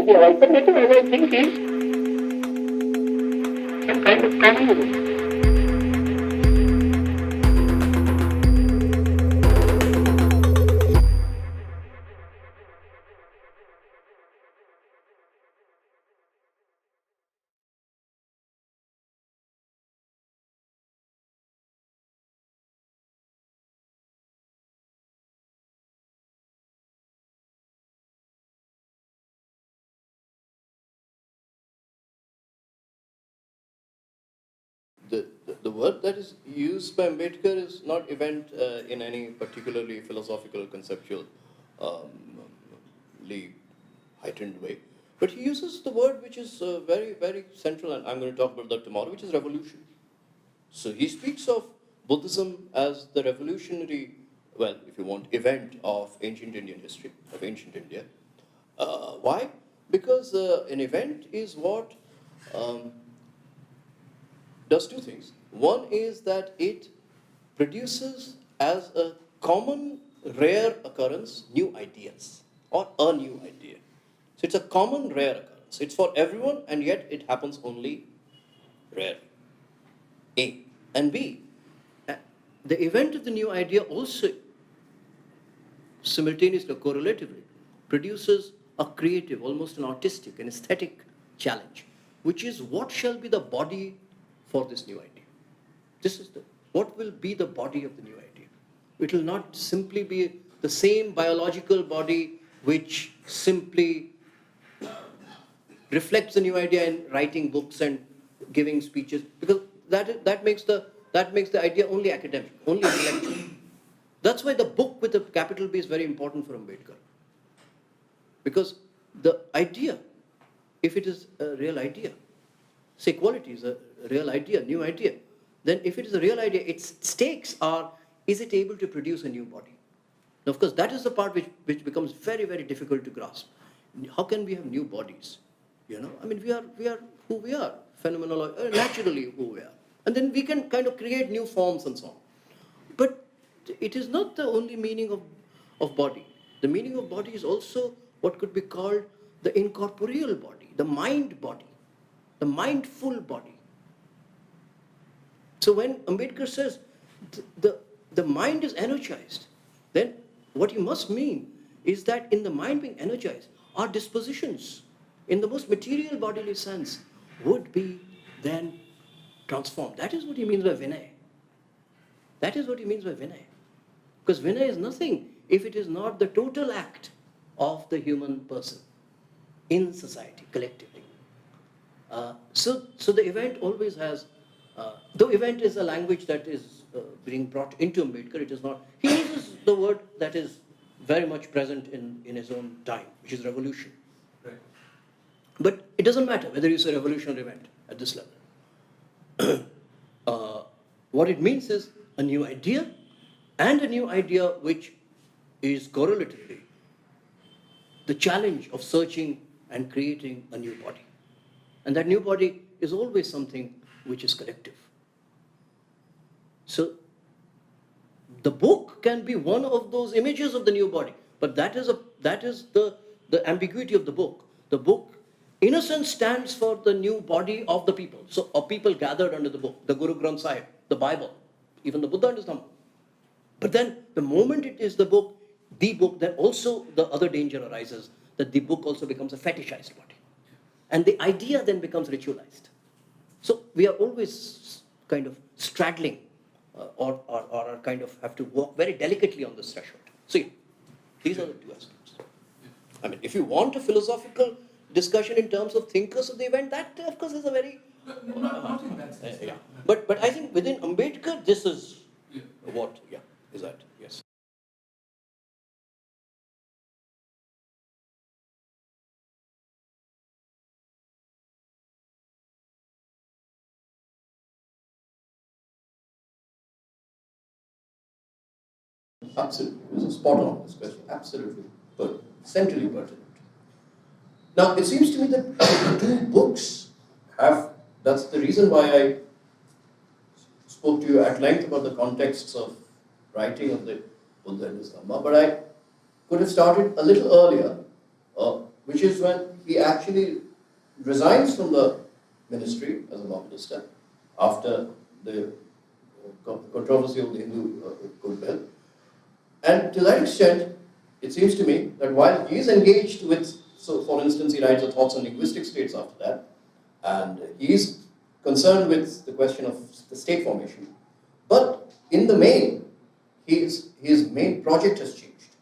The alternative, as I think, is some kind of communism. The word that is used by Ambedkar is not event in any particularly philosophical, conceptual, heightened way. But he uses the word which is very, very central, and I'm going to talk about that tomorrow, which is revolution. So he speaks of Buddhism as the revolutionary, well, if you want, event of ancient Indian history, of ancient India. Why? Because an event is what does two things. One is that it produces as a common, rare occurrence new ideas or a new idea. So it's a common, rare occurrence. It's for everyone, and yet it happens only rare. A. And B, the event of the new idea also simultaneously, correlatively, produces a creative, almost an artistic, an aesthetic challenge, which is what shall be the body for this new idea. This is what will be the body of the new idea. It will not simply be the same biological body which simply reflects the new idea in writing books and giving speeches, because that makes the idea only academic, only intellectual. That's why the book with a capital B is very important for Ambedkar. Because the idea, if it is a real idea, say equality is a real idea, new idea, then if it is a real idea, its stakes are, is it able to produce a new body? Now, of course, that is the part which becomes very, very difficult to grasp. How can we have new bodies? You know, I mean, we are who we are, phenomenologically, naturally who we are. And then we can kind of create new forms and so on. But it is not the only meaning of body. The meaning of body is also what could be called the incorporeal body, the mind body, the mindful body. So when Ambedkar says the mind is energized, then what he must mean is that in the mind being energized, our dispositions, in the most material bodily sense, would be then transformed. That is what he means by Vinay. That is what he means by Vinay. Because Vinay is nothing if it is not the total act of the human person in society, collectively. So the event always has, though event is a language that is being brought into Ambedkar, it is not, he uses the word that is very much present in his own time, which is revolution. Right. But it doesn't matter whether you say revolutionary event at this level. What it means is a new idea, and a new idea which is correlatively the challenge of searching and creating a new body. And that new body is always something which is collective. So the book can be one of those images of the new body, but that is the ambiguity of the book. The book, in a sense, stands for the new body of the people. So of people gathered under the book, the Guru Granth Sahib, the Bible, even the Buddha and his Dhamma. But then the moment it is the book, then also the other danger arises, that the book also becomes a fetishized body. And the idea then becomes ritualized. So we are always kind of straddling or kind of have to walk very delicately on this threshold. So yeah, these are the two aspects. I mean, if you want a philosophical discussion in terms of thinkers of the event, that of course is a very... Not in that sense. Yeah. But I think within Ambedkar, this is what, is that, yes. Absolutely. This is spot on, this question. Absolutely. But centrally pertinent. Now, it seems to me that the two books have, that's the reason why I spoke to you at length about the contexts of writing of the Buddha and his Dhamma, but I could have started a little earlier, which is when he actually resigns from the ministry as a law minister after the controversy of the Hindu Code Bill. And to that extent, it seems to me that while he is engaged with, so for instance, he writes the thoughts on linguistic states after that, and he is concerned with the question of the state formation, but in the main, his main project has changed.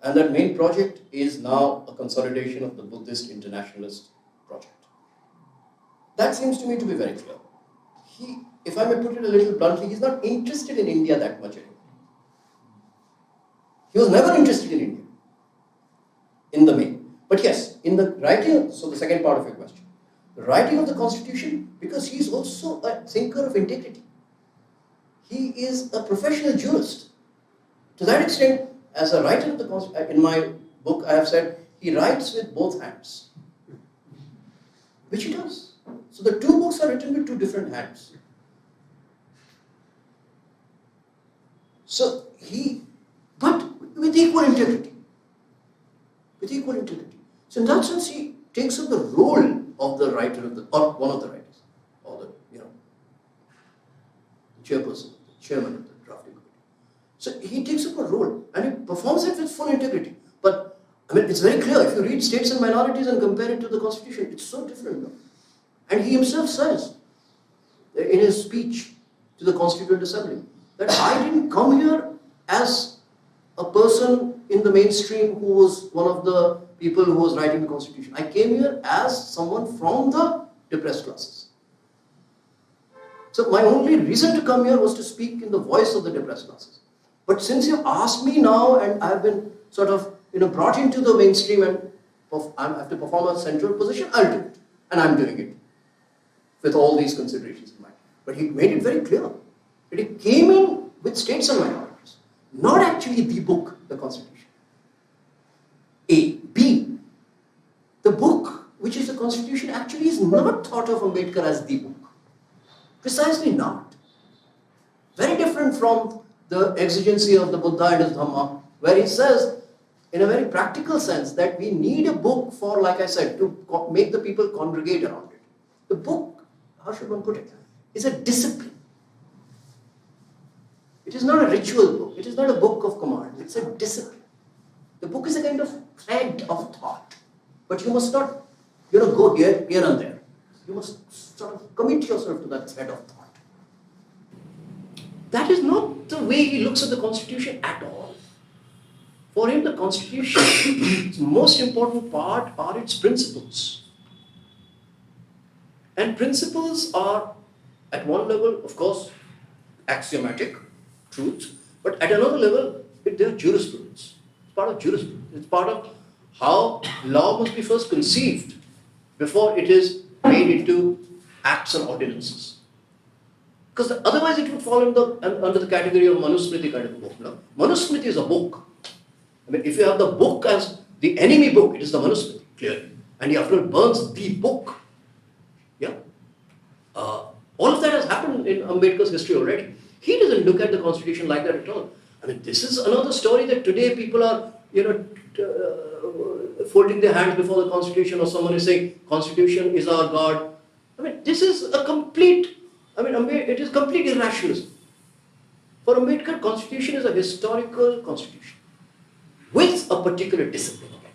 And that main project is now a consolidation of the Buddhist internationalist project. That seems to me to be very clear. He, if I may put it a little bluntly, he's not interested in India that much anymore. He was never interested in India, in the main. But yes, in the writing, so the second part of your question, the writing of the Constitution, because he is also a thinker of integrity. He is a professional jurist. To that extent, as a writer of the Constitution, in my book I have said, he writes with both hands. Which he does. So the two books are written with two different hands. So but with equal integrity. With equal integrity. So in that sense, he takes up the role of the writer or one of the writers, or the chairperson, the chairman of the drafting committee. So he takes up a role and he performs it with full integrity. But I mean, it's very clear if you read States and Minorities and compare it to the Constitution, it's so different now. And he himself says in his speech to the Constituent Assembly that I didn't come here as a person in the mainstream who was one of the people who was writing the Constitution. I came here as someone from the depressed classes. So my only reason to come here was to speak in the voice of the depressed classes. But since you asked me now and I have been sort of brought into the mainstream and I have to perform a central position, I'll do it. And I'm doing it with all these considerations in mind. But he made it very clear that he came in with states and minorities, not actually the book, the Constitution. A. B. The book, which is the Constitution, actually is not thought of Ambedkar as the book. Precisely not. Very different from the exigency of the Buddha and his Dhamma, where he says, in a very practical sense, that we need a book for, like I said, to make the people congregate around it. The book, how should one put it, is a discipline. It is not a ritual book. It is not a book of commands. It's a discipline. The book is a kind of thread of thought. But you must not, go here and there. You must sort of commit yourself to that thread of thought. That is not the way he looks at the Constitution at all. For him, the Constitution's most important part are its principles. And principles are, at one level, of course, axiomatic truths, but at another level, they are jurisprudence. It's part of jurisprudence. It's part of how law must be first conceived before it is made into acts and ordinances. Because otherwise it would fall under the category of Manusmriti kind of a book. No? Manusmriti is a book. I mean, if you have the book as the enemy book, it is the Manusmriti, clearly. And he after all burns the book. Yeah? All of that has happened in Ambedkar's history already. He doesn't look at the Constitution like that at all. I mean, this is another story that today people are, folding their hands before the Constitution, or someone is saying, Constitution is our God. I mean, this is it is complete irrationalism. For Ambedkar, Constitution is a historical Constitution with a particular discipline again.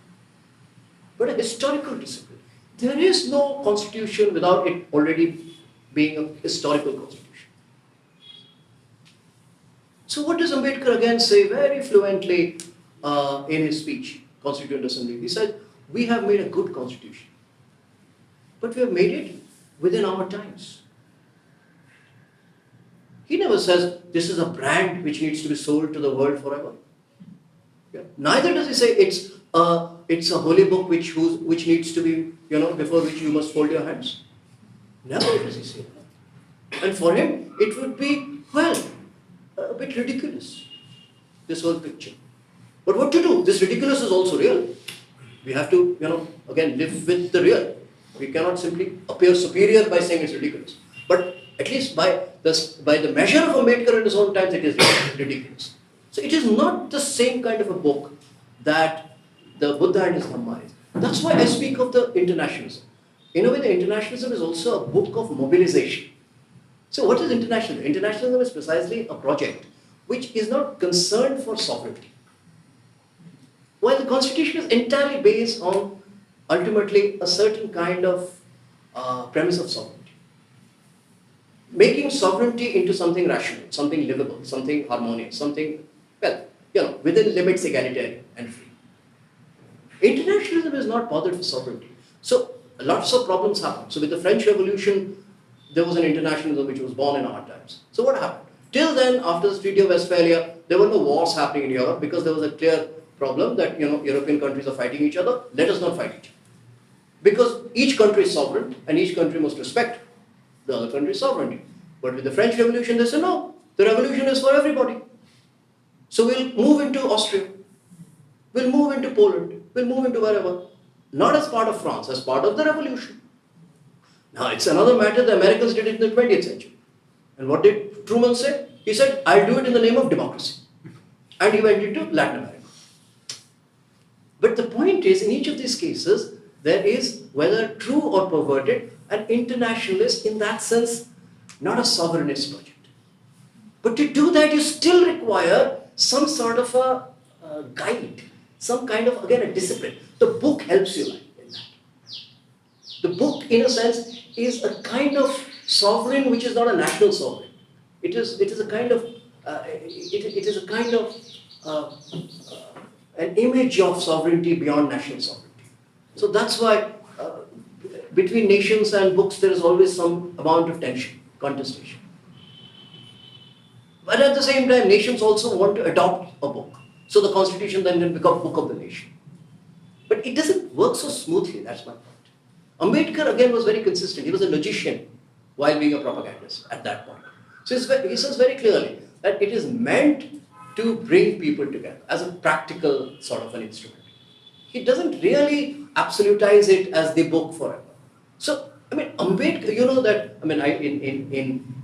But a historical discipline. There is no Constitution without it already being a historical Constitution. So what does Ambedkar again say very fluently in his speech, Constituent Assembly? He said, we have made a good Constitution, but we have made it within our times. He never says, this is a brand which needs to be sold to the world forever. Yeah. Neither does he say, it's a holy book which needs to be, before which you must fold your hands. Never does he say that. And for him, it would be, a bit ridiculous, this whole picture. But what to do? This ridiculous is also real. We have to, again, live with the real. We cannot simply appear superior by saying it's ridiculous. But at least by the measure of Ambedkar in his own times, it is ridiculous. So it is not the same kind of a book that the Buddha and his Dhamma is. That's why I speak of the internationalism. In a way, the internationalism is also a book of mobilization. So what is internationalism? Internationalism is precisely a project which is not concerned for sovereignty. While the constitution is entirely based on ultimately a certain kind of premise of sovereignty. Making sovereignty into something rational, something livable, something harmonious, something, well, within limits egalitarian and free. Internationalism is not bothered for sovereignty. So lots of problems happen. So with the French Revolution, there was an internationalism which was born in our times. So what happened? Till then, after the Treaty of Westphalia, there were no wars happening in Europe because there was a clear problem that European countries are fighting each other. Let us not fight each other. Because each country is sovereign and each country must respect the other country's sovereignty. But with the French Revolution, they said, no, the revolution is for everybody. So we'll move into Austria. We'll move into Poland. We'll move into wherever. Not as part of France, as part of the revolution. Now, it's another matter the Americans did it in the 20th century. And what did Truman say? He said, I'll do it in the name of democracy. And he went into Latin America. But the point is, in each of these cases, there is, whether true or perverted, an internationalist in that sense, not a sovereignist project. But to do that, you still require some sort of a guide, some kind of, again, a discipline. The book helps you in that. The book, in a sense, is a kind of sovereign which is not a national sovereign. It is a kind of an image of sovereignty beyond national sovereignty. So that's why between nations and books there is always some amount of tension, contestation. But at the same time, nations also want to adopt a book. So the constitution then can become book of the nation. But it doesn't work so smoothly, that's my point. Ambedkar again was very consistent. He was a logician while being a propagandist at that point. So he says very clearly that it is meant to bring people together as a practical sort of an instrument. He doesn't really absolutize it as the book forever. So, Ambedkar,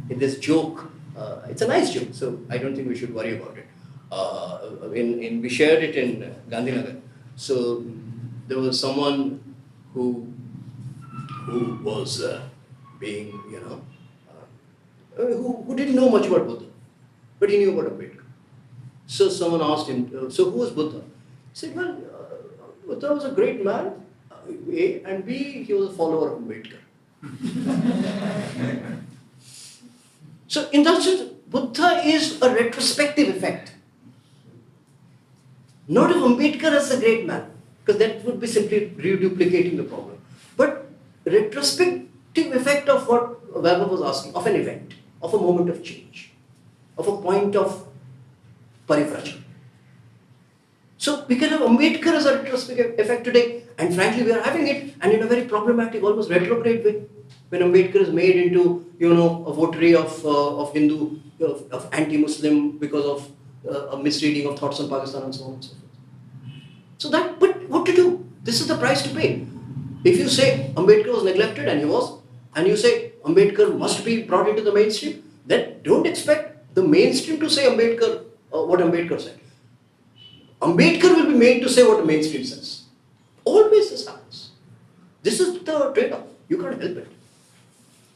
in this joke, it's a nice joke, so I don't think we should worry about it. We shared it in Gandhinagar. So, there was someone who was being, who didn't know much about Buddha, but he knew about Ambedkar. So someone asked him, so who was Buddha? He said, well, Buddha was a great man, A, and B, he was a follower of Ambedkar. So in that sense, Buddha is a retrospective effect. Not of Ambedkar as a great man, because that would be simply reduplicating the problem. But retrospective effect of what Weber was asking, of an event, of a moment of change, of a point of parivrajana. So we can have Ambedkar as a retrospective effect today, and frankly we are having it, and in a very problematic, almost retrograde way. When Ambedkar is made into, a votary of Hindu, of anti-Muslim because of a misreading of thoughts on Pakistan and so on and so forth. So but what to do? This is the price to pay. If you say Ambedkar was neglected, and he was, and you say Ambedkar must be brought into the mainstream, then don't expect the mainstream to say Ambedkar, what Ambedkar said. Ambedkar will be made to say what the mainstream says. Always this happens. This is the trade-off. You can't help it.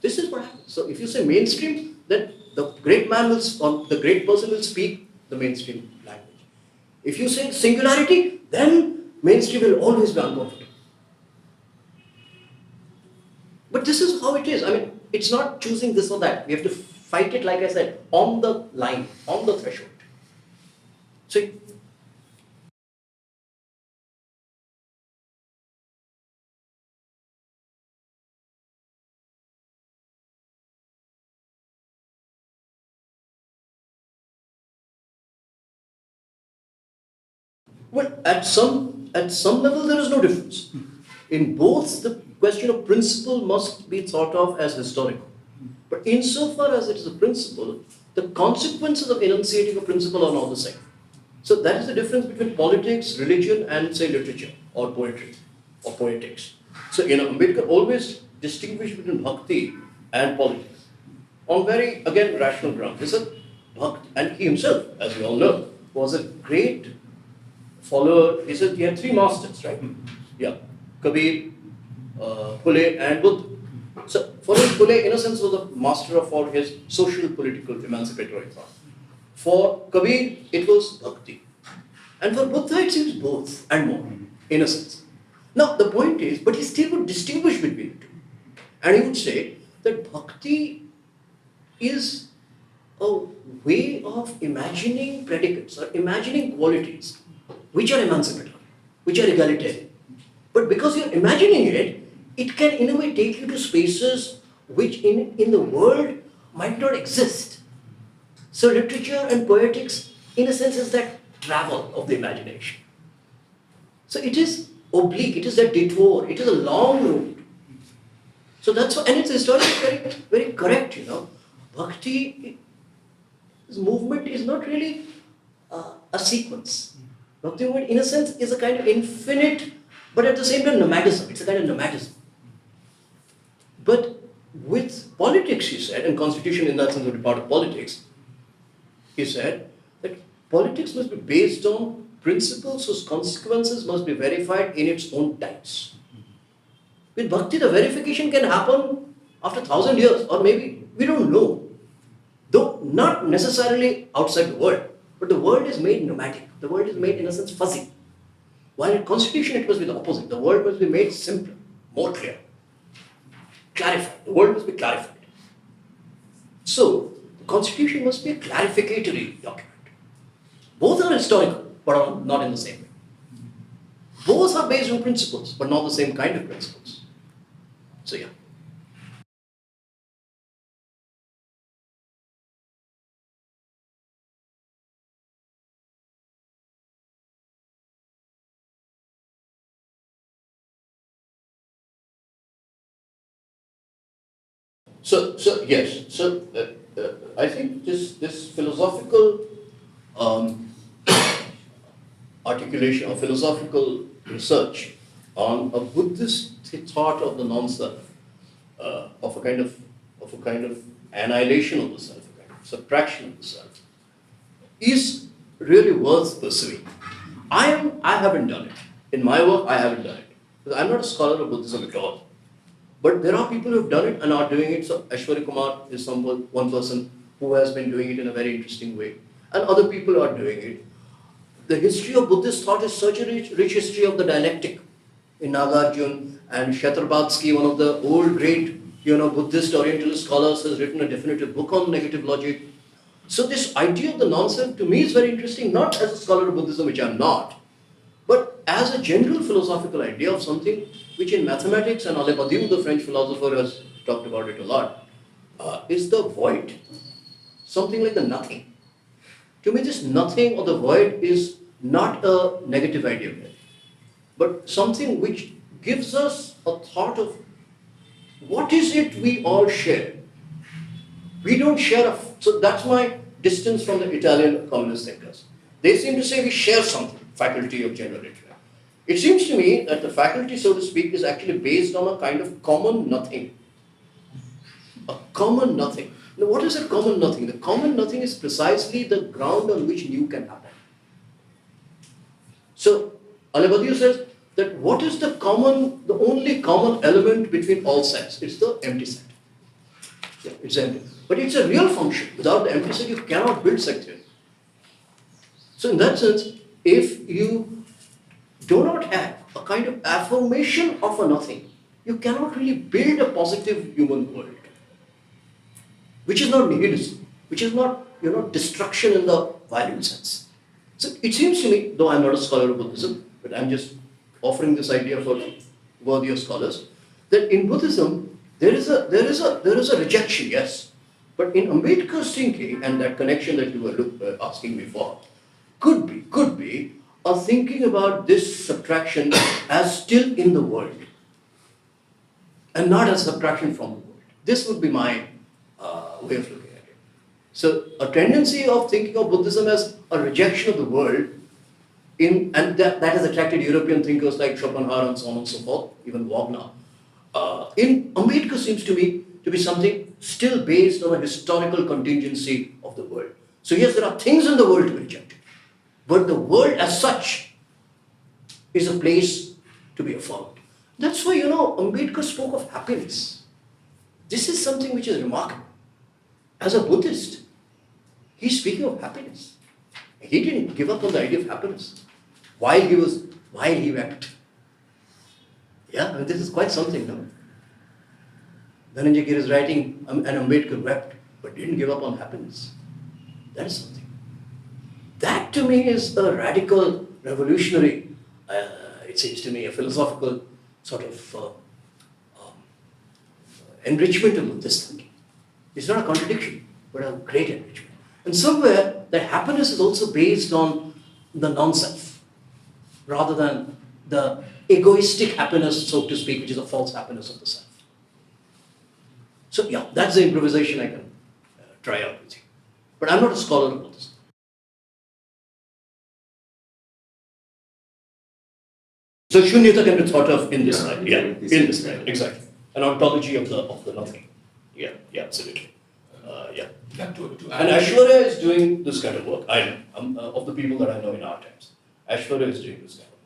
This is what happens. So if you say mainstream, then the great man or the great person will speak the mainstream language. If you say singularity, then mainstream will always be uncomfortable. But this is how it is. It's not choosing this or that. We have to fight it, like I said, on the line, on the threshold. So, well, at some level there is no difference. In both, the question of principle must be thought of as historical. But insofar as it is a principle, the consequences of enunciating a principle are not the same. So that is the difference between politics, religion, and say literature or poetry or poetics. So Ambedkar always distinguished between bhakti and politics on very, again, rational grounds. He said bhakti, and he himself, as we all know, was a great follower. He said he had three masters, right? Yeah. Kabir, Pune and Buddha. So for him, Pune in a sense was the master of all his social, political, emancipatory thought. For Kabir, it was bhakti. And for Buddha, it seems both and more, in a sense. Now, the point is, but he still would distinguish between the two. And he would say that bhakti is a way of imagining predicates or imagining qualities which are emancipatory, which are egalitarian. But because you're imagining it, it can in a way take you to spaces which in the world might not exist. So literature and poetics, in a sense, is that travel of the imagination. So it is oblique, it is a detour, it is a long route. So that's why, and it's historically very, very correct, Bhakti, this movement is not really a sequence. Bhakti movement, in a sense, is a kind of infinite, but at the same time nomadism. It's a kind of nomadism. But with politics, he said, and constitution in that sense would be part of politics, he said that politics must be based on principles whose consequences must be verified in its own times. With bhakti, the verification can happen after 1,000 years, or maybe we don't know. Though not necessarily outside the world, but the world is made nomadic. The world is made, in a sense, fuzzy. While in constitution it must be the opposite. The world must be made simpler, more clear, clarified. The world must be clarified. So, the constitution must be a clarificatory document. Both are historical, but not in the same way. Both are based on principles, but not the same kind of principles. So, yeah. So yes. So I think this philosophical articulation or philosophical research on a Buddhist thought of the non-self, of a kind of annihilation of the self, a kind of subtraction of the self, is really worth pursuing. I haven't done it. In my work, I haven't done it. Because I'm not a scholar of Buddhism at all. But there are people who have done it and are doing it. So Aishwarya Kumar is one person who has been doing it in a very interesting way. And other people are doing it. The history of Buddhist thought is such a rich history of the dialectic. In Nagarjuna and Kshetrapatsky, one of the old great Buddhist Orientalist scholars, has written a definitive book on negative logic. So this idea of the non-self to me is very interesting, not as a scholar of Buddhism, which I'm not, but as a general philosophical idea of something which in mathematics, and Alain Badiou, the French philosopher, has talked about it a lot, is the void. Something like the nothing. To me, this nothing or the void is not a negative idea, but something which gives us a thought of what is it we all share. We don't share so that's my distance from the Italian communist thinkers. They seem to say we share something, faculty of general intellect. It seems to me that the faculty, so to speak, is actually based on a kind of common nothing. A common nothing. Now, what is a common nothing? The common nothing is precisely the ground on which new can happen. So, Alain Badiou says that what is the only common element between all sets? It's the empty set. Yeah, it's empty. But it's a real function. Without the empty set, you cannot build set theory. So in that sense, if you do not have a kind of affirmation of a nothing, you cannot really build a positive human world. Which is not nihilism, which is not, destruction in the violent sense. So it seems to me, though I'm not a scholar of Buddhism, but I'm just offering this idea for worthier scholars, that in Buddhism, there is a rejection, yes. But in Ambedkar's thinking, and that connection that you were asking me for, could be a thinking about this subtraction as still in the world, and not as subtraction from the world. This would be my way of looking at it. So a tendency of thinking of Buddhism as a rejection of the world, and that has attracted European thinkers like Schopenhauer and so on and so forth, even Wagner. In Ambedkar seems to me to be something still based on a historical contingency of the world. So yes, there are things in the world to be rejected, but the world as such is a place to be affirmed. That's why, Ambedkar spoke of happiness. This is something which is remarkable. As a Buddhist, he's speaking of happiness. He didn't give up on the idea of happiness while he wept. Yeah, this is quite something, no? Dhananjay Giri is writing, and Ambedkar wept, but didn't give up on happiness. That is something. That to me is a radical, revolutionary, it seems to me, a philosophical sort of enrichment of this thinking. It's not a contradiction, but a great enrichment. And somewhere that happiness is also based on the non-self, rather than the egoistic happiness, so to speak, which is a false happiness of the self. So yeah, that's the improvisation I can try out with you. But I'm not a scholar of this. So shunyata can be thought of in this light. Yeah, in this light, exactly. An ontology of the nothing. Yeah, absolutely. Yeah. And Aishwarya is doing this kind of work. I know, of the people that I know in our times. Aishwarya is doing this kind of work.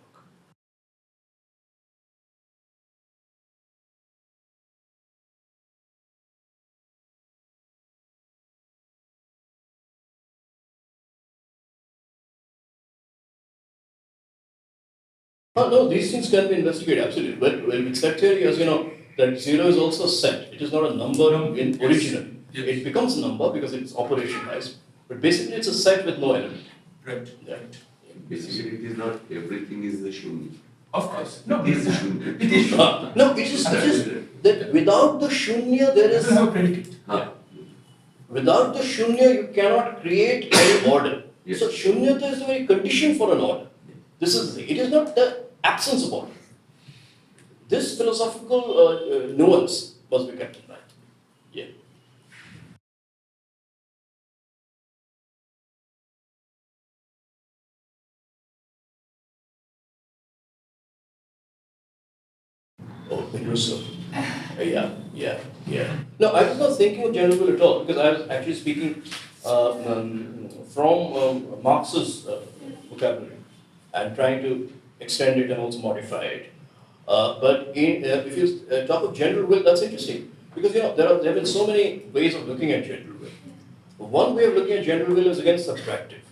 Oh, no, these things can be investigated, absolutely. But with set theory, as you know, that zero is also set. It is not a number in original. Yes. It becomes a number because it's operationalized. But basically, it's a set with no element. Right. Yeah. Basically, it is not everything is the shunya. Of course. No, It is the shunya. it is true. No, it is that without the shunya, there is. There is no predicate. Yeah. Without the shunya, you cannot create any order. Yes. So shunyata is the very condition for an order. It is not the absence of order. This philosophical nuance must be kept in mind. Yeah. Oh, interesting. Yeah. No, I was not thinking of general will at all, because I was actually speaking from Marx's vocabulary and trying to extend it and also modify it. But if you talk of general will, that's interesting, because there have been so many ways of looking at general will. One way of looking at general will is again subtractive.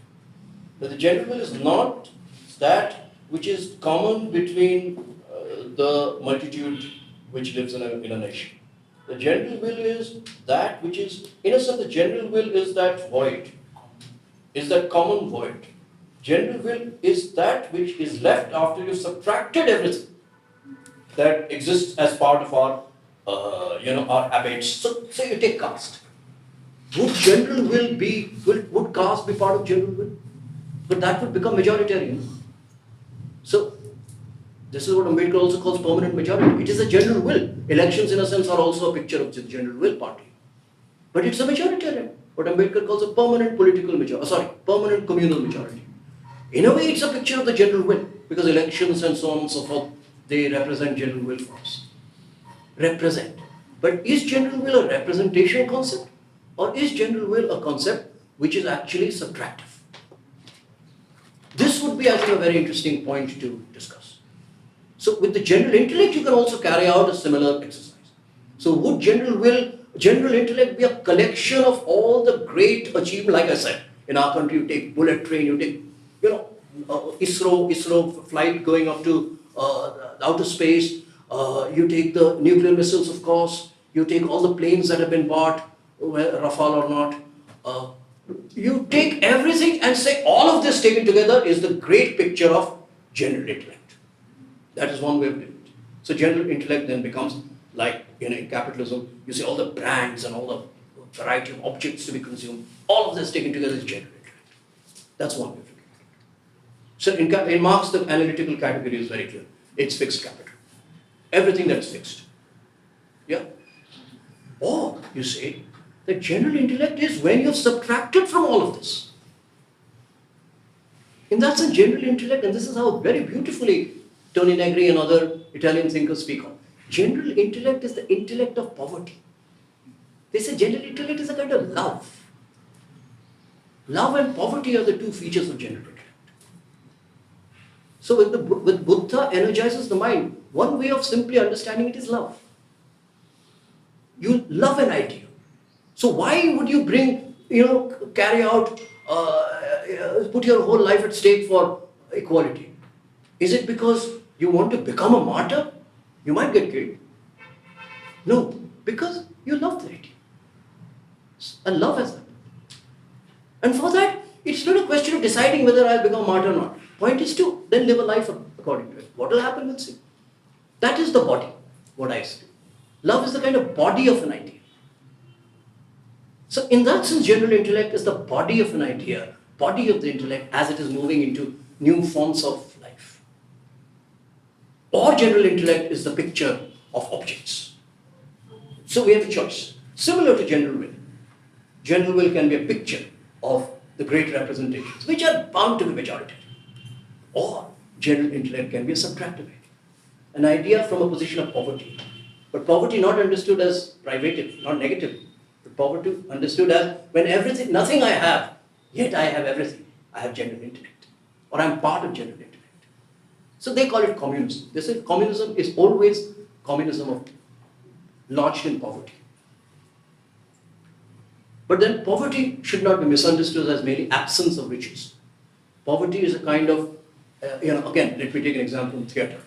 But the general will is not that which is common between the multitude which lives in a nation. The general will is that which is, in a sense, the general will is that void, is that common void. General will is that which is left after you've subtracted everything that exists as part of our, our habits. So you take caste. Would general will be, would caste be part of general will? But that would become majoritarian. So this is what Ambedkar also calls permanent majority. It is a general will. Elections, in a sense, are also a picture of the general will party. But it's a majoritarian. What Ambedkar calls a permanent political majority. Permanent communal majority. In a way, it's a picture of the general will, because elections and so on and so forth, they represent general will for us. Represent. But is general will a representation concept? Or is general will a concept which is actually subtractive? This would be, I think, a very interesting point to discuss. So with the general intellect, you can also carry out a similar exercise. So would general intellect be a collection of all the great achievements? Like I said, in our country, you take bullet train, you take, ISRO flight going up to outer space, you take the nuclear missiles, of course, you take all the planes that have been bought, Rafale or not, you take everything and say all of this taken together is the great picture of general intellect. That is one way of doing it. So general intellect then becomes like, in capitalism, you see all the brands and all the variety of objects to be consumed, all of this taken together is general intellect. That's one way of doing it. So in Marx, the analytical category is very clear. It's fixed capital. Everything that is fixed. Yeah? Or, you say, the general intellect is when you've subtracted from all of this. And that's a general intellect, and this is how very beautifully Tony Negri and other Italian thinkers speak of. General intellect is the intellect of poverty. They say general intellect is a kind of love. Love and poverty are the two features of general intellect. So So when Buddha energizes the mind, one way of simply understanding it is love. You love an idea. So why would you carry out, put your whole life at stake for equality? Is it because you want to become a martyr? You might get killed. No, because you love the idea. And love has happened. And for that, it's not a question of deciding whether I'll become a martyr or not. Point is to then live a life according to it. What will happen, we'll see. That is the body, what I say. Love is the kind of body of an idea. So in that sense, general intellect is the body of an idea, body of the intellect as it is moving into new forms of life. Or general intellect is the picture of objects. So we have a choice. Similar to general will. General will can be a picture of the great representations, which are bound to be majority. Or general intellect can be a subtractive idea. An idea from a position of poverty. But poverty not understood as privative, not negative. But poverty understood as when nothing I have, yet I have everything. I have general intellect. Or I'm part of general intellect. So they call it communism. They say communism is always communism of lodged in poverty. But then poverty should not be misunderstood as merely absence of riches. Poverty is a kind of, again, let me take an example from theatre.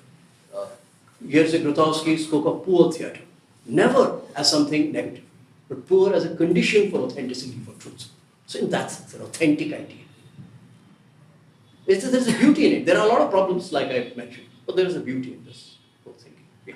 Jerzy Grotowski spoke of poor theatre, never as something negative, but poor as a condition for authenticity, for truth. So in that sense, an authentic idea. There's a beauty in it. There are a lot of problems, like I mentioned, but there is a beauty in this whole thing. Yeah.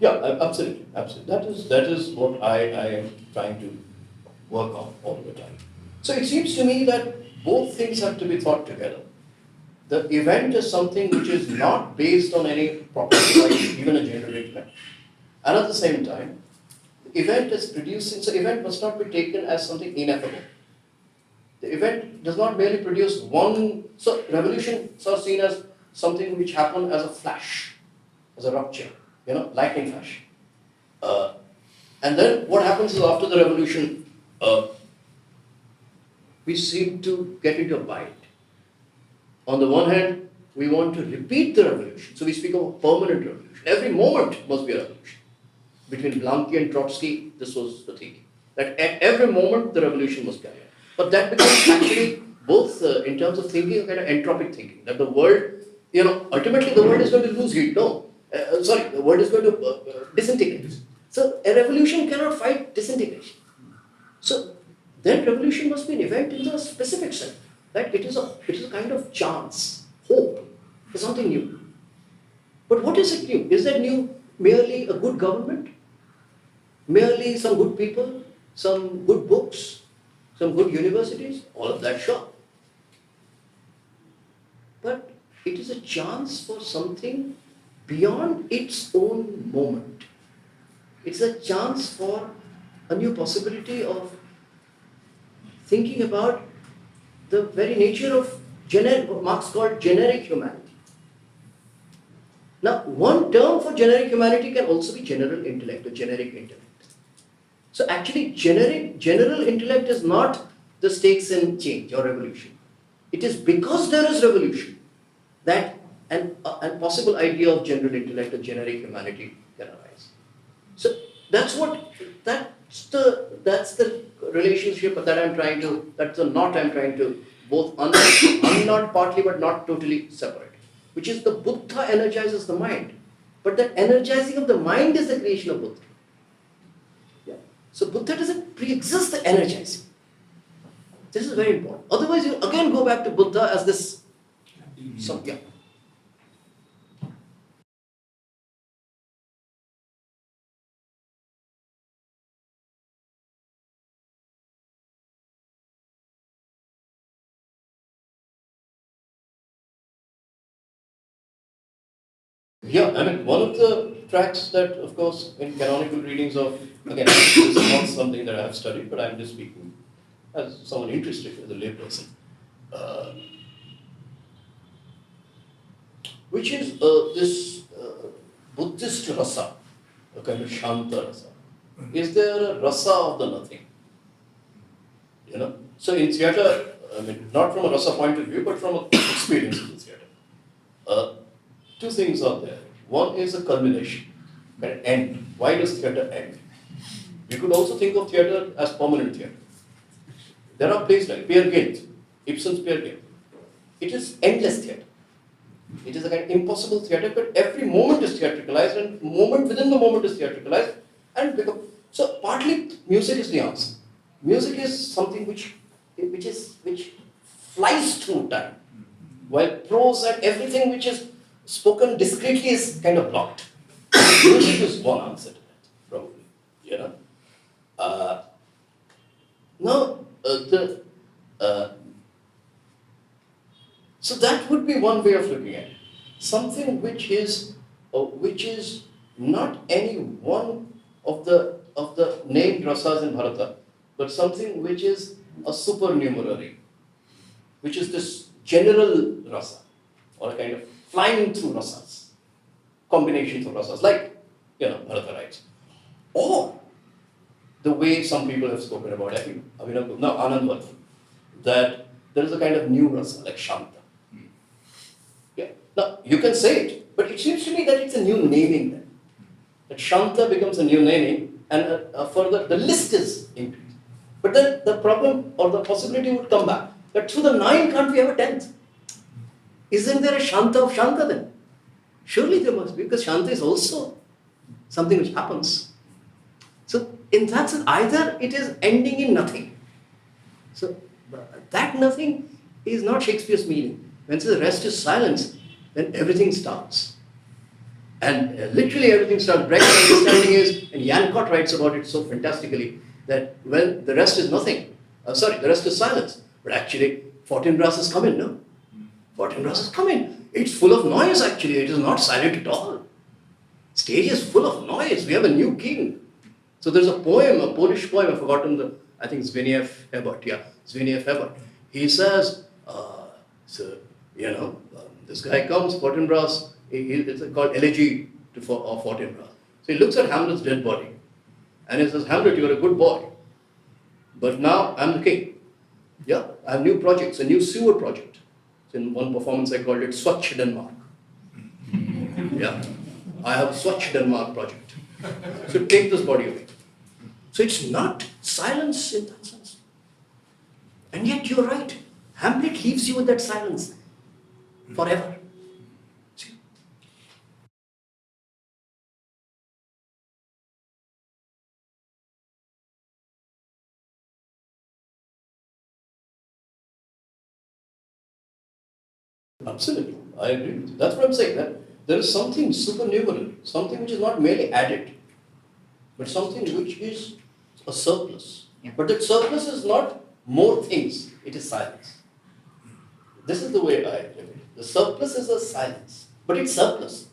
Yeah, absolutely, absolutely. That is what I am trying to work on all the time. So it seems to me that both things have to be thought together. The event is something which is not based on any property, like even a general intellect. And at the same time, the event is producing, so event must not be taken as something ineffable. The event does not merely produce one, so revolutions are seen as something which happened as a flash, as a rupture, lightning flash. And then what happens is after the revolution, we seem to get into a bind. On the one hand, we want to repeat the revolution, so we speak of a permanent revolution. Every moment must be a revolution. Between Blanky and Trotsky, this was the thinking, that at every moment the revolution must carry on. But that becomes actually both in terms of thinking, a kind of entropic thinking, that the world, ultimately the world is going to lose heat. The world is going to disintegrate. So a revolution cannot fight disintegration. So then revolution must be an event in the specific sense, that it is a kind of chance, hope for something new. But what is it new? Is that new merely a good government? Merely some good people? Some good books? Some good universities? All of that, sure. But it is a chance for something beyond its own moment. It's a chance for a new possibility of thinking about the very nature of what Marx called generic humanity. Now, one term for generic humanity can also be general intellect or generic intellect. So actually, general intellect is not the stakes in change or revolution. It is because there is revolution that an possible idea of general intellect or generic humanity can arise. So that's the relationship that's the knot I'm trying to both unknot partly but not totally separate, which is the Buddha energizes the mind, but that energizing of the mind is the creation of Buddha. Yeah. So Buddha doesn't pre-exist the energizing. This is very important. Otherwise, you again go back to Buddha as this. Yeah. Yeah, I mean, one of the tracks that, of course, in canonical readings of, again, this is not something that I have studied, but I'm just speaking as someone interested, as a layperson, which is this Buddhist rasa, a kind of shanta rasa? Is there a rasa of the nothing? You know? So in theatre, I mean, not from a rasa point of view, but from an experience of the theatre. Two things are there. One is a culmination, an end. Why does theatre end? You could also think of theatre as permanent theatre. There are plays like Peer Gynt, Ibsen's Peer Gynt. It is endless theatre. It is a kind of impossible theatre, but every moment is theatricalized, and moment within the moment is theatricalized, and become. So partly music is the answer. Music is something which flies through time, while prose and everything which is spoken discreetly is kind of blocked. Music is one answer to that, probably. You know. So that would be one way of looking at it. Something which is not any one of the named rasas in Bharata, but something which is a supernumerary, which is this general rasa, or a kind of flying through rasas, combinations of rasas, like Bharata writes, or the way some people have spoken about Anandvarthi, that there is a kind of new rasa, like Shanta. Yeah. Now, you can say it, but it seems to me that it's a new naming then. That Shanta becomes a new naming, and further, the list is increased. But then the problem or the possibility would come back, that through the 9 can't we have a 10th? Isn't there a Shanta of Shanta then? Surely there must be, because Shanta is also something which happens. So, in that sense, either it is ending in nothing. So, that nothing is not Shakespeare's meaning. When the rest is silence, then everything starts. And literally everything starts. Brecht's understanding is, and Yancott writes about it so fantastically, that when the rest is nothing, the rest is silence. But actually, Fortinbras has come in, no? Fortinbras has come in. It's full of noise actually, it is not silent at all. Stage is full of noise, we have a new king. So there's a poem, a Polish poem, I've forgotten I think Zbigniew Hebert. He says, this guy comes, Fortinbras, it's called Elegy of Fortinbras. So he looks at Hamlet's dead body, and he says, Hamlet, you're a good boy, but now I'm the king. Yeah, I have new projects, a new sewer project. So in one performance I called it Swachh Denmark. Yeah, I have a Swachh Denmark project. So take this body away. So it's not silence in that sense. And yet you're right. Hamlet leaves you with that silence forever. See? Absolutely, I agree with you. That's what I'm saying, that there is something supernumerary, something which is not merely added, but something which is a surplus. Yeah. But that surplus is not more things, it is silence. This is the way I live it. The surplus is a silence, but it's surplus.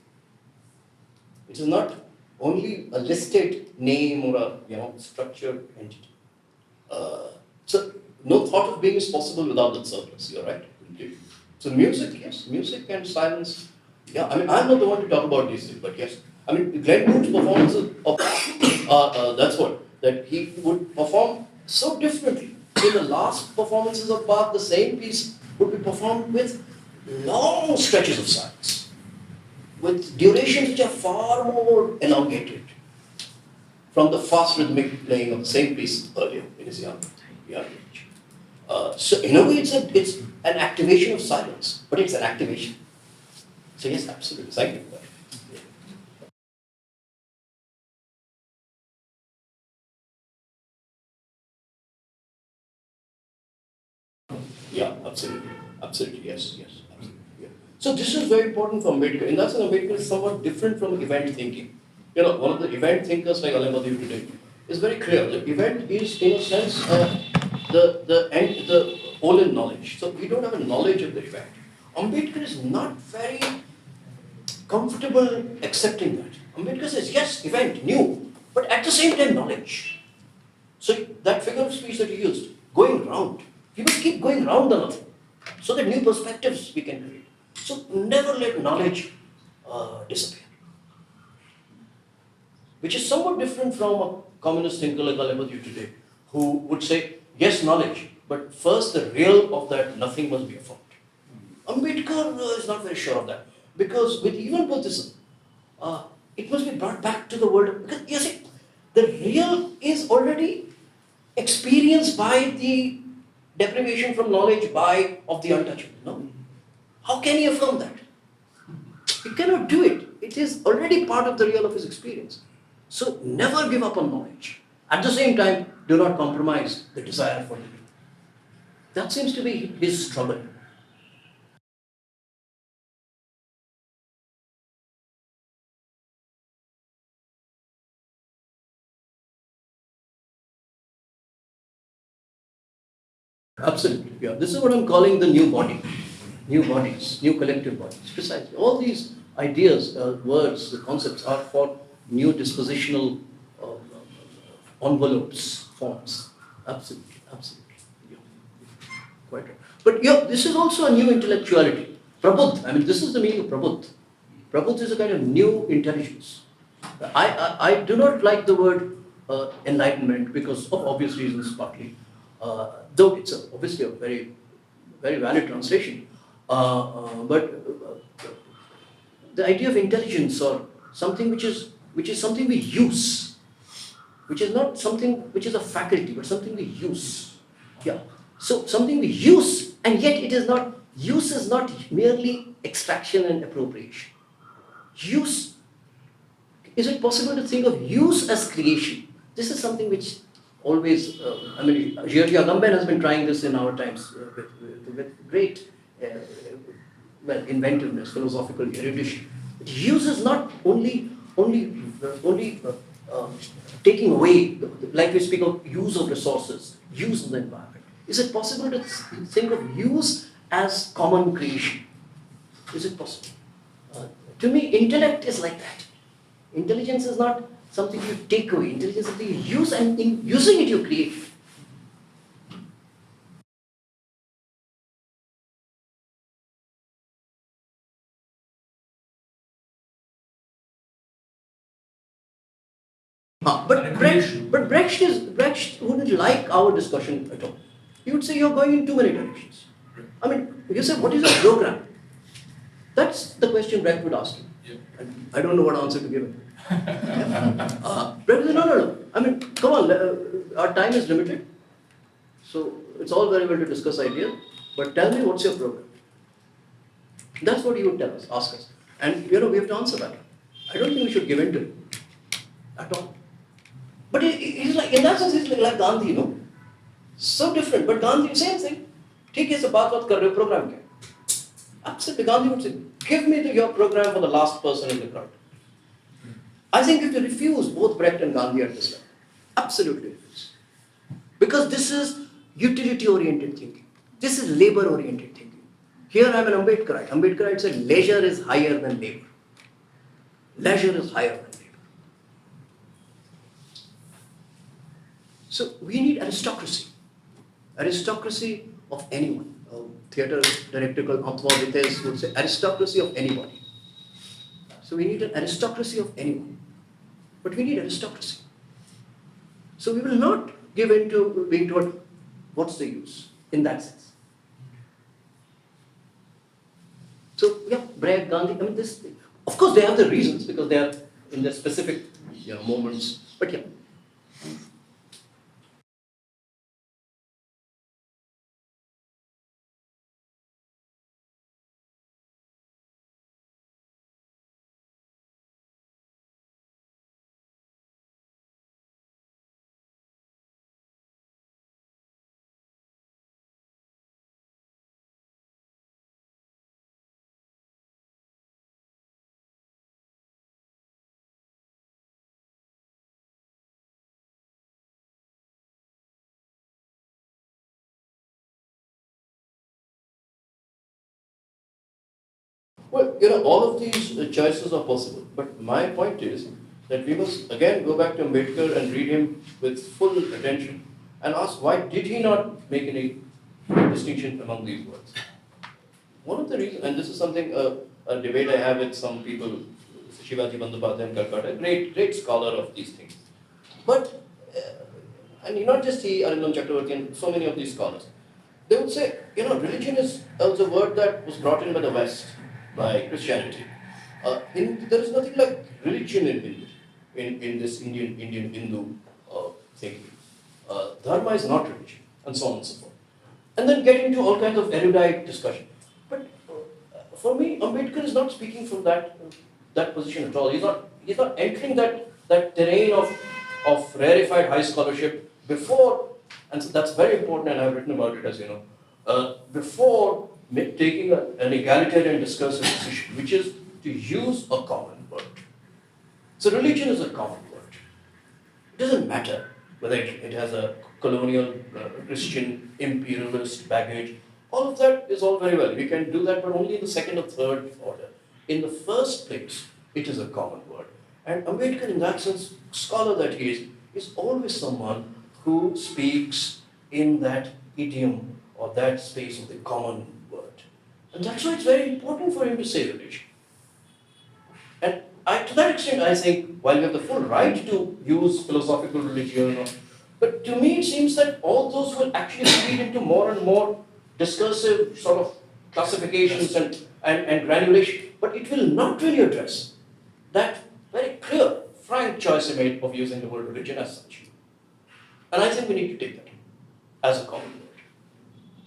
It is not only a listed name or a structured entity. So no thought of being is possible without that surplus. You're right, completely. So music, yes, music and silence. Yeah, I mean, I'm not the one to talk about these things, but yes. I mean, Glenn Goode's performances that's what, that he would perform so differently. In the last performances of Bach, the same piece would be performed with long stretches of silence, with durations which are far more elongated from the fast rhythmic playing of the same piece earlier in his young age. So in a way, it's an activation of silence, but it's an activation. So yes, absolutely. Thank you for that. Yeah, absolutely. Absolutely, yes. Absolutely, yeah. So this is very important for Ambedkar. In that sense, Ambedkar is somewhat different from event thinking. One of the event thinkers like Alamadhi today is very clear. The event is, in a sense, the all in knowledge. So we don't have a knowledge of the event. Ambedkar is not very comfortable accepting that. Ambedkar says, yes, event, new, but at the same time, knowledge. So that figure of speech that he used, going round. We must keep going round the nothing, so that new perspectives we can create. So never let knowledge disappear. which is somewhat different from a communist thinker like Alabadi today, who would say, yes, knowledge, but first the real of that nothing must be affirmed. Ambedkar is not very sure of that, because with even Buddhism, it must be brought back to the world. Because you see, the real is already experienced by the deprivation from knowledge of the untouchable. No? How can he affirm that? He cannot do it. It is already part of the real of his experience. So never give up on knowledge. At the same time, do not compromise the desire for living. That seems to be his struggle. Absolutely, yeah. This is what I'm calling the new body, new bodies, new collective bodies. Precisely. All these ideas, words, the concepts are for new dispositional envelopes, forms. Absolutely, absolutely. Yeah. Quite right. But yeah, this is also a new intellectuality. Prabudh, I mean, this is the meaning of Prabudh. Prabudh is a kind of new intelligence. I do not like the word enlightenment because of obvious reasons, partly. Though it's obviously a very, very valid translation. But the idea of intelligence or something which is something we use, which is not something which is a faculty, but something we use. Yeah. So something we use, and yet it is not, use is not merely extraction and appropriation. Use, is it possible to think of use as creation? This is something which always, I mean, Giorgio Agamben has been trying this in our times with great inventiveness, philosophical erudition. Use is not only taking away, like we speak of use of resources, use of the environment. Is it possible to think of use as common creation? Is it possible? To me, intellect is like that. Intelligence is not something you take away. Intelligence is something you use, and in using it, you create. But Brecht wouldn't like our discussion at all. He would say you're going in too many directions. I mean, you say, what is your program? That's the question Brecht would ask you. And I don't know what answer to give him. Brecht said, no. I mean, come on, our time is limited. So it's all very well to discuss ideas, but tell me what's your program. That's what he would tell us, ask us. And we have to answer that. I don't think we should give in to it at all. But he's like, in that sense, he's like Gandhi, So different, but Gandhi, same thing. ठीक है, बात कर रहे हो program क्या? Absolutely, Gandhi would say, give me your program for the last person in the crowd. I think you have to refuse both Brecht and Gandhi at this level. Absolutely refuse. Because this is utility-oriented thinking. This is labor-oriented thinking. Here I am an Ambedkarite. Ambedkarite said leisure is higher than labor. Leisure is higher than labor. So we need aristocracy. Aristocracy of anyone. A theatre director called Antoine Vitesse would say aristocracy of anybody. So we need an aristocracy of anyone. But we need aristocracy. So we will not give in to being told, what's the use in that sense. So yeah, Brecht, Gandhi, I mean this, of course they have the reasons because they are in their specific moments, but yeah. Well, all of these choices are possible, but my point is that we must again go back to Ambedkar and read him with full attention and ask why did he not make any distinction among these words? One of the reasons, and this is something, a debate I have with some people Shivaji Bandyopadhyay in Kolkata, great scholar of these things. But, and not just he, Arindam Chakravarti and so many of these scholars, they would say, religion is a word that was brought in by the West, by Christianity. There is nothing like religion in this Indian Hindu thinking. Dharma is not religion, and so on and so forth. And then get into all kinds of erudite discussion. But for me, Ambedkar is not speaking from that position at all. He's not entering that terrain of rarefied high scholarship before, and so that's very important, and I've written about it, as you know, before taking an egalitarian discursive position, which is to use a common word. So religion is a common word. It doesn't matter whether it has a colonial, Christian, imperialist baggage. All of that is all very well. We can do that, but only in the second or third order. In the first place, it is a common word. And Ambedkar, in that sense, scholar that he is always someone who speaks in that idiom or that space of the common word. And that's why it's very important for him to say religion. And to that extent, I think, while we have the full right to use philosophical religion, but to me it seems that all those will actually feed into more and more discursive sort of classifications and granulation, but it will not really address that very clear, frank choice he made of using the word religion as such. And I think we need to take that as a common word.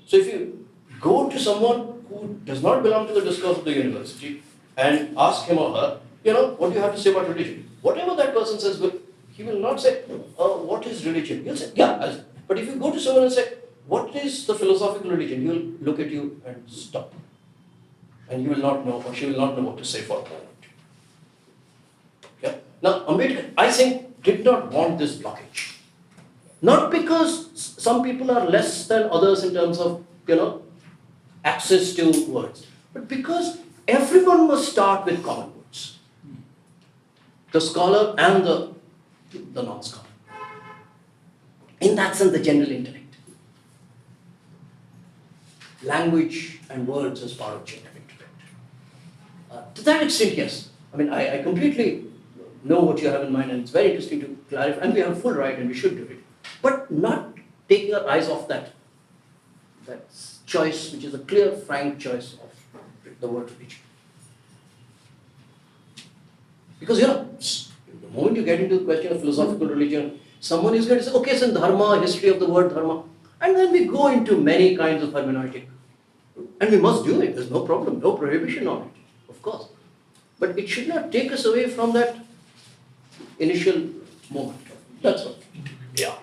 So if you go to someone who does not belong to the discourse of the university and ask him or her, what do you have to say about religion? Whatever that person says, he will not say, what is religion? He'll say, yeah. But if you go to someone and say, what is the philosophical religion? He'll look at you and stop. And you will not know, or she will not know what to say for a moment. Yeah? Now, Ambedkar, I think, did not want this blockage. Not because some people are less than others in terms of, access to words, but because everyone must start with common words. The scholar and the non-scholar. In that sense, the general intellect. Language and words as part of general intellect. To that extent, yes. I mean, I completely know what you have in mind, and it's very interesting to clarify, and we have full right and we should do it. But not taking our eyes off that choice, which is a clear, frank choice of the word religion. Because, the moment you get into the question of philosophical religion, someone is going to say, okay, so dharma, history of the word dharma, and then we go into many kinds of hermeneutic. And we must do it, there's no problem, no prohibition on it, of course. But it should not take us away from that initial moment. That's all. Yeah.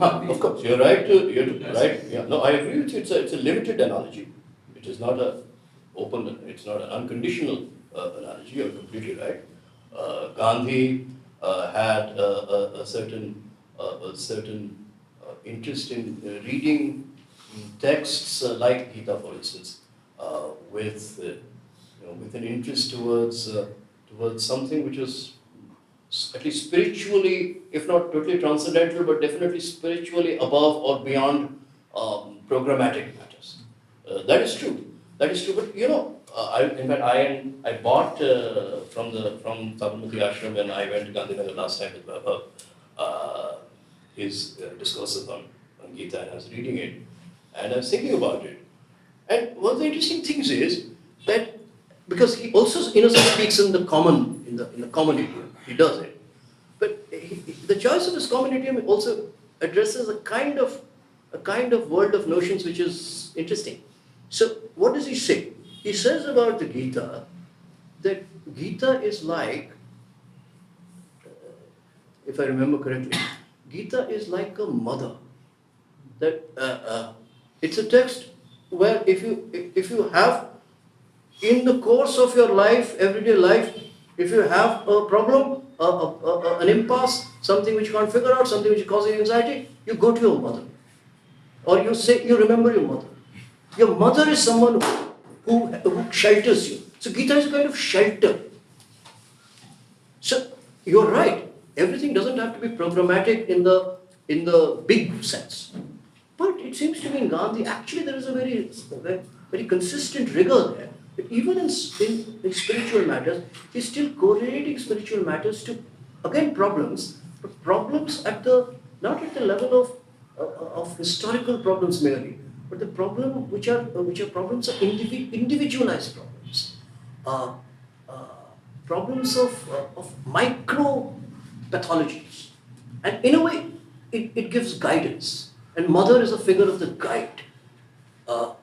Of course, you're right. Right. Yeah. No, I agree with you. It's a limited analogy. It is not an open. It's not an unconditional analogy. You're completely right. Gandhi had a certain interest in reading texts like Gita, for instance, with an interest towards something which was at least spiritually, if not totally transcendental, but definitely spiritually above or beyond programmatic matters. That is true. But I bought from Sabarmati Ashram when I went to Gandhinagar last time with Baba, his discourses on Gita, and I was reading it, and I was thinking about it. And one of the interesting things is that because he also speaks in the common idiom. He does it. But the choice of his common idiom also addresses a kind of world of notions which is interesting. So what does he say? He says about the Gita that Gita is like, if I remember correctly, Gita is like a mother. That it's a text where if you have in the course of your life, everyday life, if you have a problem, an impasse, something which you can't figure out, something which is causing anxiety, you go to your mother. Or you remember your mother. Your mother is someone who shelters you. So Gita is a kind of shelter. So you're right. Everything doesn't have to be programmatic in the big sense. But it seems to me in Gandhi, actually there is a very consistent rigor there. But even in spiritual matters, he's still correlating spiritual matters to, again, problems, but problems not at the level of historical problems merely, but the problem which are problems of individualized problems. Uh, uh, Problems of micro pathologies. And in a way, it gives guidance. And mother is a figure of the guide. So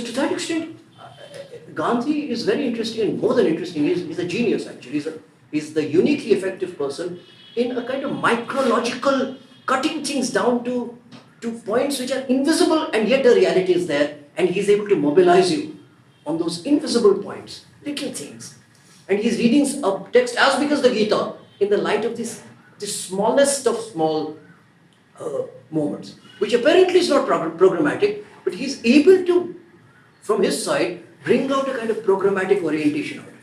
to that extent, Gandhi is very interesting, and more than interesting, he's a genius actually. He's the uniquely effective person in a kind of micrological, cutting things down to points which are invisible, and yet the reality is there, and he's able to mobilize you on those invisible points, little things. And he's reading a text as big as the Gita in the light of this smallest of small moments, which apparently is not programmatic, but he's able to, from his side, bring out a kind of programmatic orientation out of it.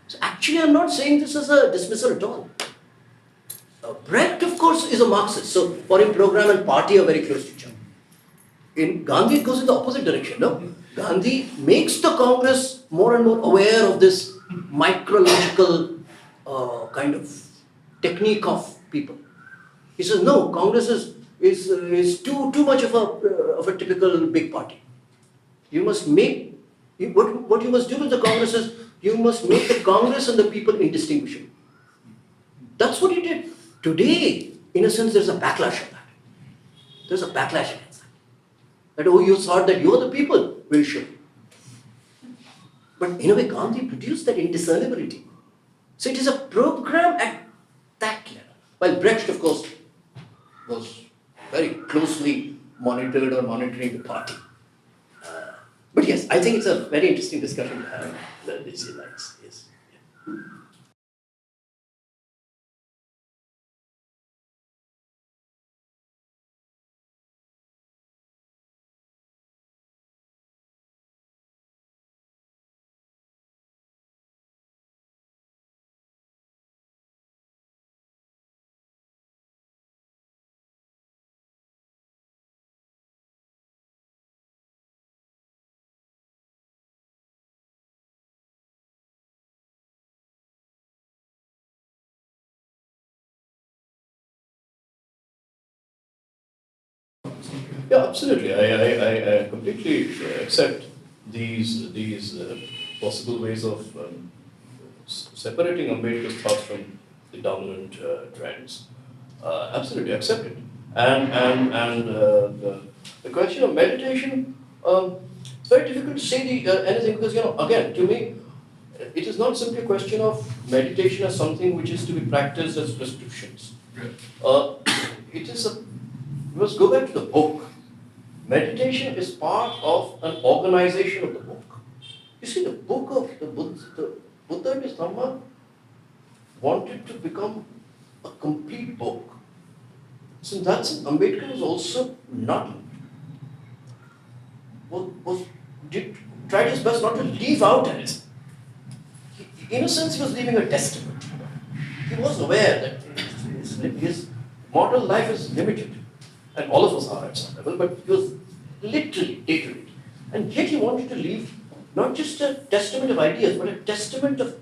So actually, I'm not saying this as a dismissal at all. Brecht, of course, is a Marxist, so for him, program and party are very close to each other. In Gandhi, it goes in the opposite direction, no? Gandhi makes the Congress more and more aware of this micrological kind of technique of people. He says, no, Congress is too much of a typical big party. You must make, what you must do with the Congress is, you must make the Congress and the people indistinguishable. That's what he did. Today, in a sense, there's a backlash on that. There's a backlash against that. That, oh, you thought that you're the people, we'll show you. But in a way, Gandhi produced that indiscernibility. So it is a program at that level. While Brecht, of course, was very closely monitored or monitoring the party. But yes, I think it's a very interesting discussion to have. These lights, yes. Yeah. Yeah, absolutely. I completely accept these possible ways of separating Ambedkar's thoughts from the dominant trends. Absolutely accept it. And the question of meditation, it's very difficult to say anything because, again, to me, it is not simply a question of meditation as something which is to be practiced as prescriptions. It is we must go back to the book. Meditation is part of an organization of the book. You see, the book of the Buddha and his Dhamma wanted to become a complete book. So in that sense, Ambedkar was also tried his best not to leave out anything. In a sense, he was leaving a testament. He was aware that his mortal life is limited. And all of us are at some level, but he was literally day-to-day. And yet he wanted to leave not just a testament of ideas, but a testament of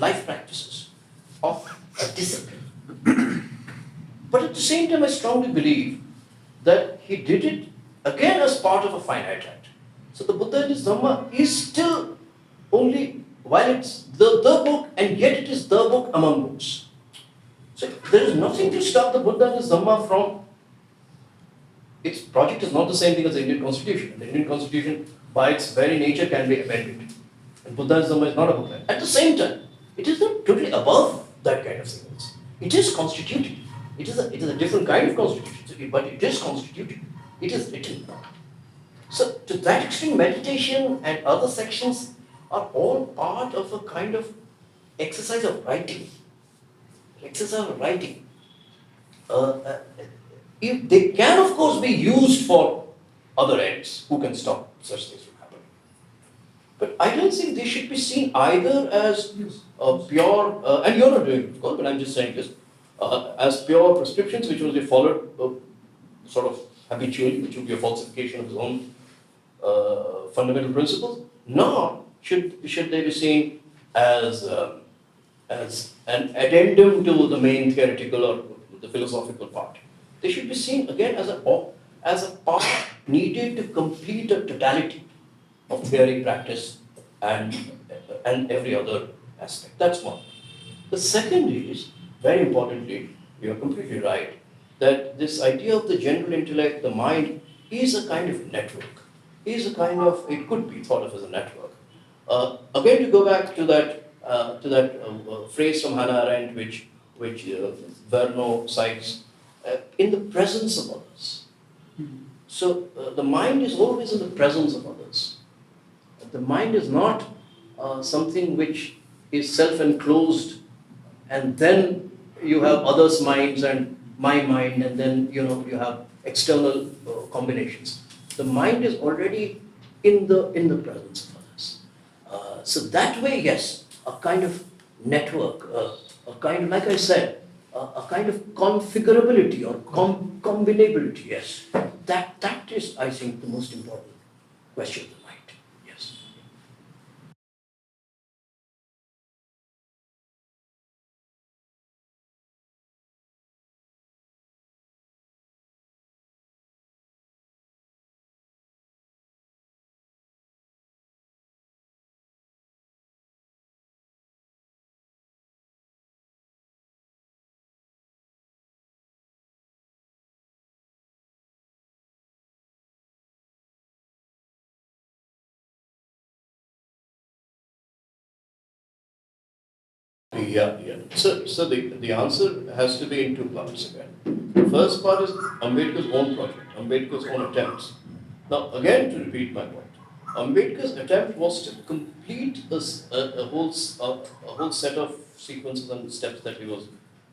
life practices, of a discipline. But at the same time, I strongly believe that he did it again as part of a finite act. So the Buddha and his Dhamma is still only, while it's the book, and yet it is the book among books. So there is nothing to stop the Buddha and his Dhamma from, its project is not the same thing as the Indian Constitution. The Indian Constitution, by its very nature, can be amended. And Buddha and his Dhamma is not a book. At the same time, it is not totally above that kind of thing. It is constituted. It is a different kind of constitution, but it is constituted. It is written. So to that extent, meditation and other sections are all part of a kind of exercise of writing. If they can, of course, be used for other ends. Who can stop such things from happening? But I don't think they should be seen either as pure, and you're not doing it, of course, but I'm just saying this, as pure prescriptions which will be followed sort of habitually, which will be a falsification of his own fundamental principles, nor should they be seen as an addendum to the main theoretical or the philosophical part. They should be seen again as a part needed to complete a totality of theory, practice, and every other aspect. That's one. The second is, very importantly, you are completely right, that this idea of the general intellect, the mind, is a kind of network. It could be thought of as a network. Again, to go back to that phrase from Hannah Arendt, which Verno cites, in the presence of others. So the mind is always in the presence of others. The mind is not something which is self-enclosed, and then you have others' minds and my mind, and then you have external combinations. The mind is already in the presence of others. So that way, yes, a kind of network, a kind of, like I said, a kind of configurability or combinability. Yes, that is, I think, the most important question of the mind. Yes. Yeah. So the answer has to be in two parts again. The first part is Ambedkar's own project, Ambedkar's own attempts. Now, again, to repeat my point, Ambedkar's attempt was to complete a whole set of sequences and steps that he was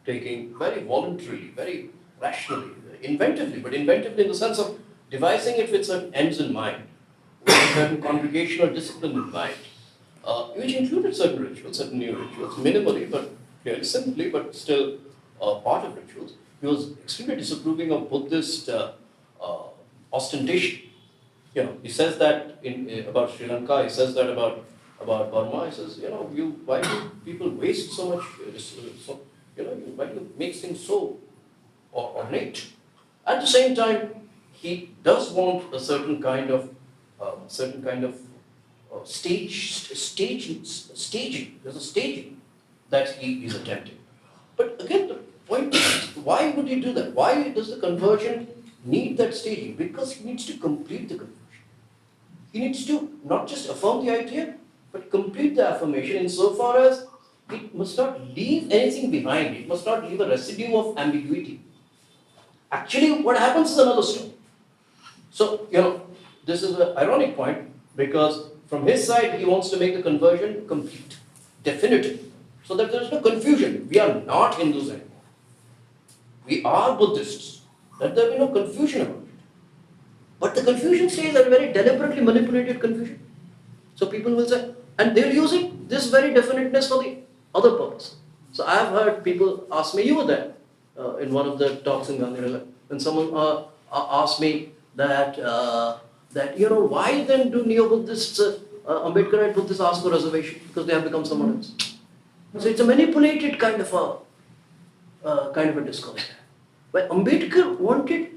taking very voluntarily, very rationally, inventively, but inventively in the sense of devising it with certain ends in mind, with a certain congregational discipline in mind, which included certain rituals, certain new rituals, minimally, but clearly simply, but still part of rituals. He was extremely disapproving of Buddhist ostentation. He says that about Sri Lanka. He says that about Burma. He says, why do people waste so much? Why do you make things so ornate? At the same time, he does want a certain kind of staging. There's a staging that he is attempting. But again, the point is, why would he do that? Why does the conversion need that staging? Because he needs to complete the conversion. He needs to not just affirm the idea, but complete the affirmation insofar as it must not leave anything behind. It must not leave a residue of ambiguity. Actually, what happens is another story. So, this is an ironic point because from his side, he wants to make the conversion complete, definitive, so that there is no confusion. We are not Hindus anymore. We are Buddhists. Let there be no confusion about it. But the confusion stays a very deliberately manipulated confusion. So people will say, and they're using this very definiteness for the other purpose. So I have heard people ask me, you were there in one of the talks in Gandhi, when someone asked me that why then do neo-Buddhists, Ambedkar and Buddhists ask for reservation? Because they have become someone else. So it's a manipulated kind of a discourse. But Ambedkar wanted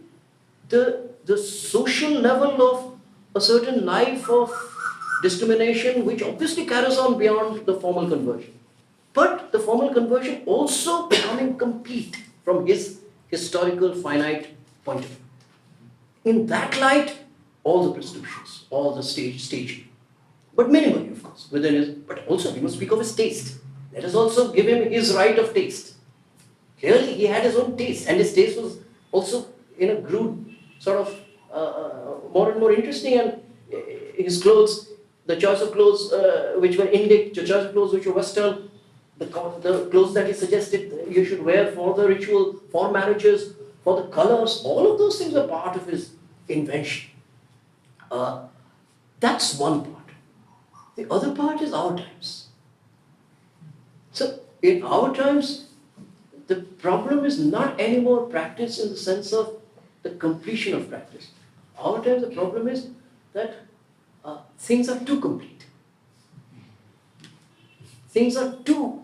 the social level of a certain life of discrimination, which obviously carries on beyond the formal conversion. But the formal conversion also becoming complete from his historical finite point of view. In that light, all the prescriptions, all the staging, but minimally, of course, within his, but also we must speak of his taste. Let us also give him his right of taste. Clearly, he had his own taste, and his taste was also grew sort of more and more interesting, and his clothes, the choice of clothes which were Indic, the choice of clothes which were Western, the clothes that he suggested you should wear for the ritual, for marriages, for the colors, all of those things are part of his invention. That's one part. The other part is our times. So in our times, the problem is not anymore practice in the sense of the completion of practice. Our times the problem is that things are too complete. Things are too,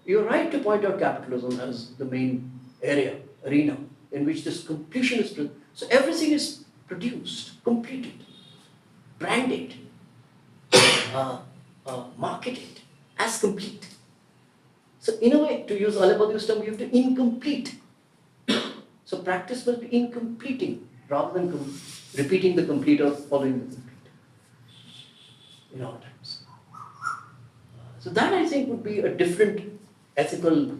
you're right to point out capitalism as the main arena in which this completion is, so everything is produced, completed, branded, marketed as complete. So in a way, to use Alabadi's term, you have to incomplete. So practice must be incompleting rather than repeating the complete or following the complete in our times. So that I think would be a different ethical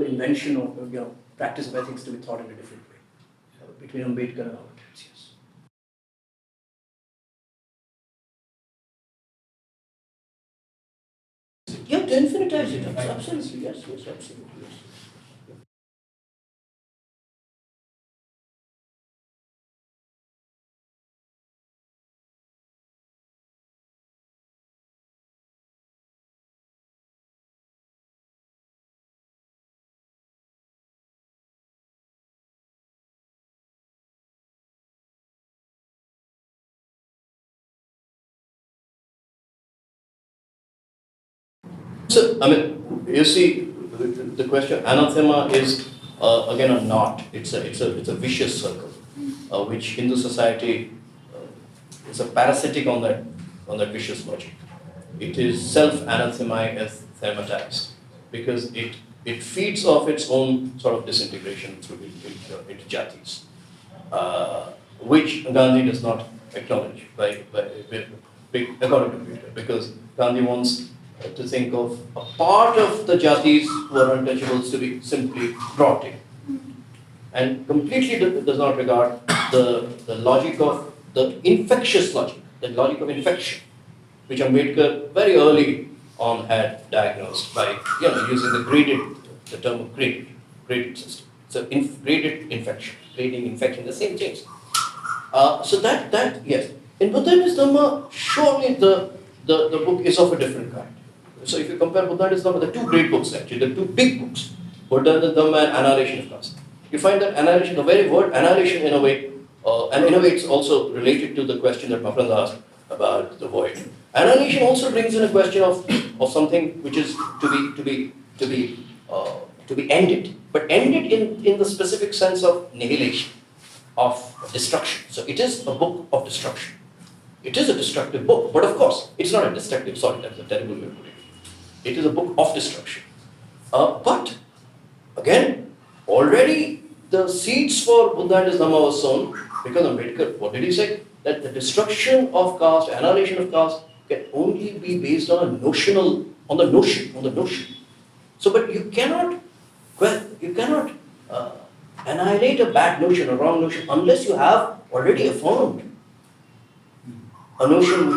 invention or practice of ethics to be thought in a different way between Ambedkar and our times. Yes. You have to infinitize it. Absolutely. Yes. Absolutely. Yes. So, I mean, you see, the question anathema is again a knot. It's a vicious circle, which Hindu society is a parasitic on that vicious logic. It is self-anathematized because it feeds off its own sort of disintegration through into jatis, which Gandhi does not acknowledge according to Peter, because Gandhi wants to think of a part of the jatis who are untouchables to be simply brought in, and completely does not regard the logic of the infectious logic, the logic of infection, which Ambedkar very early on had diagnosed by using the term of graded system. So graded infection, grading infection, the same things. So that yes, in Buddhist Dhamma, surely the book is of a different kind. So if you compare Buddhist Dhamma, the two great books actually, the two big books, Buddhist Dhamma and Annihilation of Caste. You find that annihilation, the very word annihilation in a way, and in a way it's also related to the question that Mafranda asked about the void. Annihilation also brings in a question of something which is to be ended, but ended in the specific sense of annihilation, of destruction. So it is a book of destruction. It is a destructive book, but of course, it's not a destructive, sorry, that's a terrible way of putting it. It is a book of destruction. But, again, already the seeds for Buddhist Dhamma was sown, because Ambedkar, what did he say? That the destruction of caste, annihilation of caste, can only be based on the notion. So, but you cannot annihilate a bad notion, a wrong notion, unless you have already affirmed a notion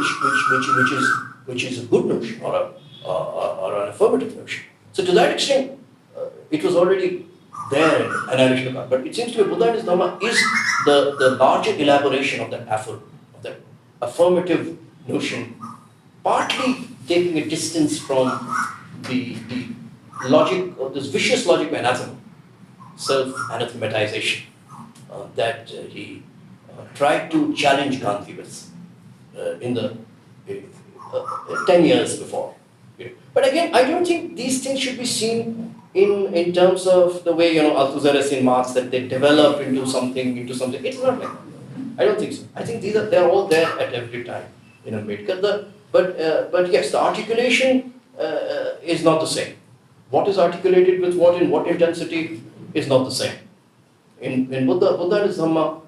which is a good notion or an affirmative notion. So to that extent, it was already there in Annihilation of Caste. But it seems to me Buddhist Dhamma is the larger elaboration of that affirmative notion, partly taking a distance from the logic, or this vicious logic of anathema, self-anathematization, that he tried to challenge Gandhi with in the 10 years before. But again, I don't think these things should be seen in terms of the way Althusser in Marx, that they develop into something. It's not like that. I don't think so. I think they're all there at every time in Ambedkar. But yes, the articulation is not the same. What is articulated with what in what intensity is not the same. In Buddhist Dhamma,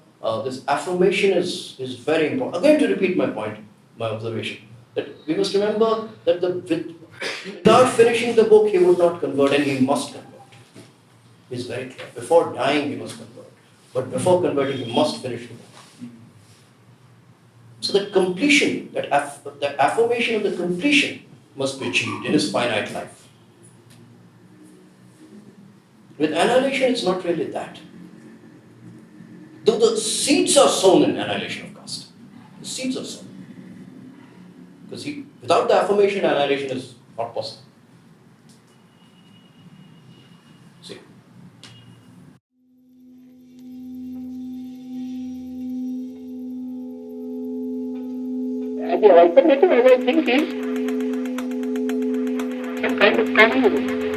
this affirmation is very important. Again, to repeat my point, my observation, that we must remember that without finishing the book, he would not convert, and he must convert. It's very clear. Before dying, he must convert. But before converting, he must finish the book. So that completion, that affirmation of the completion must be achieved in his finite life. With annihilation, it's not really that. Though the seeds are sown in annihilation of caste. The seeds are sown. Because without the affirmation, annihilation is not possible. See. The alternative, as I think, is some kind of communism.